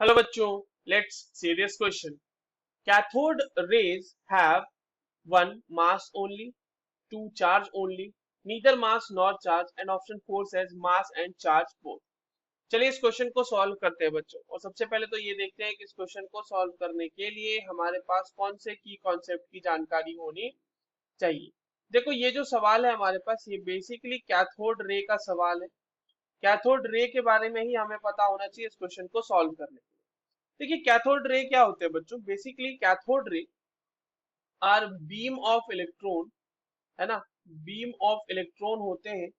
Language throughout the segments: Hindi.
हेलो बच्चों, let's see this question. Cathode rays have one mass only, two charge only, neither mass nor charge and option 4 says mass and charge both. चलिए इस क्वेश्चन को सॉल्व करते हैं बच्चों। और सबसे पहले तो ये देखते हैं कि इस क्वेश्चन को सॉल्व करने के लिए हमारे पास कौन से की कॉन्सेप्ट की जानकारी होनी चाहिए। देखो, ये जो सवाल है हमारे पास, ये बेसिकली कैथोड रे का सवाल है। कैथोड रे के बारे में ही हमें पता होना चाहिए इस क्वेश्चन को सॉल्व करने के लिए। देखिए, कैथोड रे क्या होते हैं बच्चों। Basically cathode ray are beam of electron, है ना। बीम ऑफ इलेक्ट्रॉन होते हैं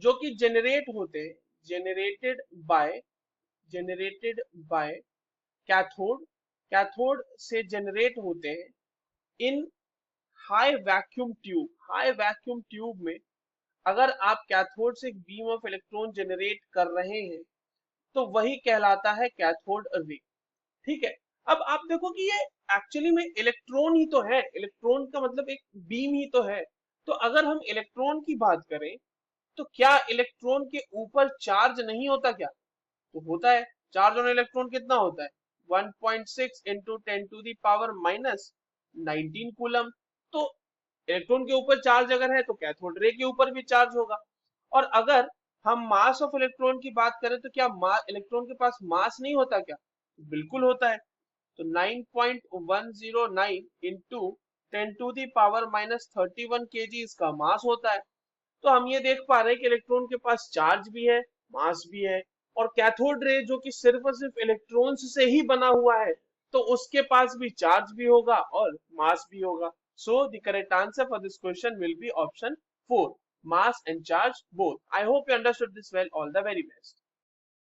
जो कि जेनरेट होते हैं, generated by generated by cathode. Cathode से जेनरेट होते हैं इन हाई वैक्यूम ट्यूब में। अगर आप कैथोड से बीम ऑफ इलेक्ट्रॉन जेनरेट कर रहे हैं तो वही कहलाता है कैथोड रे। ठीक है। अब आप देखो कि ये एक्चुअली में इलेक्ट्रॉन ही तो है, इलेक्ट्रॉन का मतलब एक बीम ही तो है। तो अगर हम इलेक्ट्रॉन की बात करें तो क्या इलेक्ट्रॉन के ऊपर चार्ज नहीं होता क्या? तो होता है। चार्ज ऑन इलेक्ट्रॉन कितना होता है? 1.6 इंटू 10⁻⁻19 कूलम। तो इलेक्ट्रॉन के ऊपर चार्ज अगर है तो कैथोड रे के ऊपर भी चार्ज होगा। और अगर हम मास ऑफ इलेक्ट्रॉन की बात करें तो क्या इलेक्ट्रॉन के पास मास नहीं होता क्या? बिल्कुल होता है। तो 9.109 इंटू 10⁻⁻31 केजी इसका मास होता है। तो हम ये देख पा रहे हैं कि इलेक्ट्रॉन के पास चार्ज भी है, मास भी है। और कैथोड रे जो कि सिर्फ और सिर्फ इलेक्ट्रॉन्स से ही बना हुआ है, तो उसके पास भी चार्ज भी होगा और मास भी होगा। So the correct answer for this question will be option 4, mass and charge both. I hope you understood this well. All the very best.